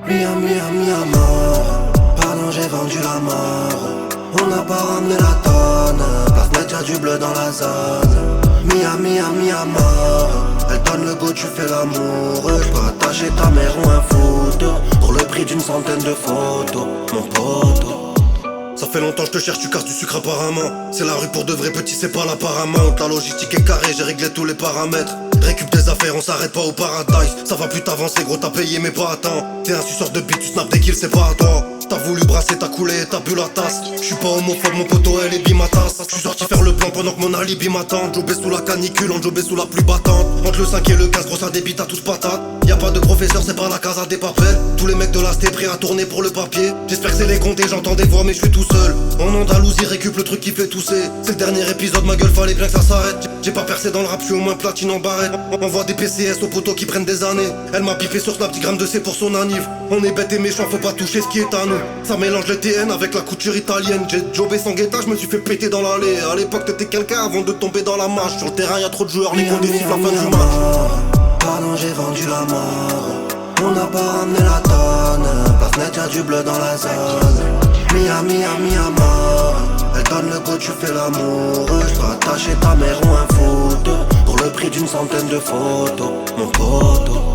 Miami à mort. Pardon, j'ai vendu la mort. On n'a pas ramené la tonne. Place net, y'a du bleu dans la zone. Miami à mort. Elle donne le go, tu fais l'amour. J'peux attacher ta mère ou un foot pour le prix d'une centaine de photos, mon pote. Ça fait longtemps que je te cherche, tu casses du sucre apparemment. C'est la rue pour de vrais petits, c'est pas l'apparemment. La logistique est carrée, j'ai réglé tous les paramètres. Récup des affaires, on s'arrête pas au paradise. Ça va plus t'avancer gros, t'as payé mais pas à temps. T'es un suceur de bite, tu snaps des kills, c'est pas à toi. T'as voulu brasser, t'as coulé, t'as bu la tasse. J'suis pas homophobe, mon poteau, elle est bimatas. J'suis sorti faire le plan pendant que mon alibi m'attend. Jobé sous la canicule, en jobé sous la pluie battante. Entre le 5 et le 15, gros ça débite à tous patates. Y'a pas de professeur, c'est pas la casa des papels. Tous les mecs de là c'était prêts à tourner pour le papier. J'espère que c'est les comptes et j'entends des voix mais j'suis tout seul. En Andalousie récup le truc qui fait tousser. C'est le dernier épisode, ma gueule fallait bien que ça s'arrête. J'ai pas percé dans le rap, j'suis au moins platine en barrette. On voit des PCS aux poteaux qui prennent des années. Elle m'a bipé sur Snap 10 grammes de C pour son anniv. On est bête et méchant, faut pas toucher ce qui est à nous. Ça mélange les TN avec la couture italienne. J'ai jobé sans guetta, je me suis fait péter dans l'allée. À l'époque t'étais quelqu'un avant de tomber dans la mâche. Sur le terrain y'a trop de joueurs, les comptes décifrent la fin du match. Pardon, j'ai vendu la mort. On n'a pas ramené la tonne. Place net, y'a du bleu dans la zone. Miami à mort. Elle donne le go, tu fais l'amour. J'peux attacher ta mère ou un foot pour le prix d'une centaine de photos, mon poteau.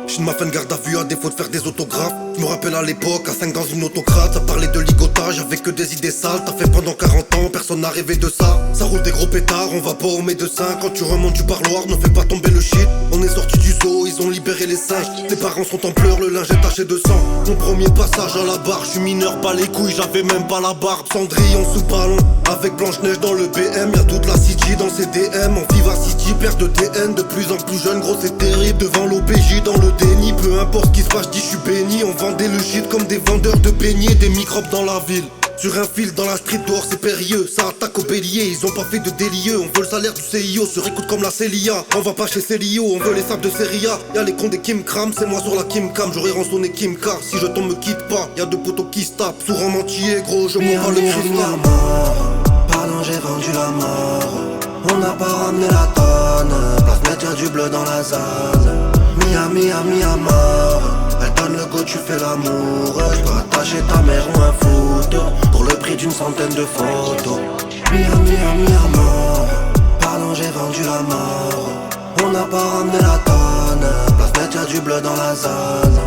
J'suis m'a fait une garde à vue à défaut de faire des autographes. J'me rappelle à l'époque, à 5 dans une autocrate. Ça parlait de ligotage avec que des idées sales. T'as fait pendant 40 ans, personne n'a rêvé de ça. Ça roule des gros pétards, on va pas au médecin. Quand tu remontes du parloir, ne fais pas tomber le shit. On est sorti du zoo, ils ont libéré les singes. Les parents sont en pleurs, le linge est taché de sang. Mon premier passage à la barre, j'suis mineur, pas les couilles, j'avais même pas la barbe. Cendrillon sous ballon, avec Blanche-Neige dans le BM. Y'a toute la City dans ses DM. En Vivacity, père de TN, de plus en plus jeune, gros c'est terrible. Devant l'OPJ dans le déni, peu importe ce qui se passe, j'dis j'suis béni. On vendait le shit comme des vendeurs de beignets, des microbes dans la ville. Sur un fil dans la street dehors c'est périlleux. Ça attaque au bélier, ils ont pas fait de délieux. On veut le salaire du CIO, sur écoute comme la Célia. On va pas chez Célio, on veut les sables de Serie A. Y'a les cons des Kim Kram, c'est moi sur la Kim Cam. J'aurais rançonné Kim Car, si je tombe me quitte pas. Y'a deux poteaux qui se tapent, sourd en entier gros, je m'en pas le cristal. Pardon, j'ai vendu la mort. On n'a pas ramené la tonne. Place net, y'a du bleu dans la zone. Miami à mort. Elle donne le go, tu fais l'amour. J'peux attacher ta mère ou un foot pour le prix d'une centaine de photos. Miami à mort. Pardon, j'ai vendu la mort. On n'a pas ramené la tonne. Place net, y'a du bleu dans la zone.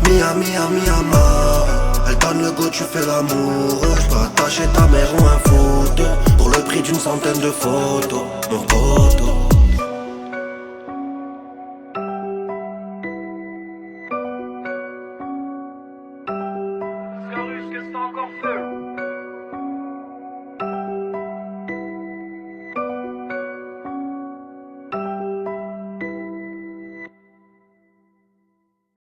Miami à mort. Elle donne le go, tu fais l'amour. J'peux attacher ta mère ou un foot pour le prix d'une centaine de photos, mon poteau.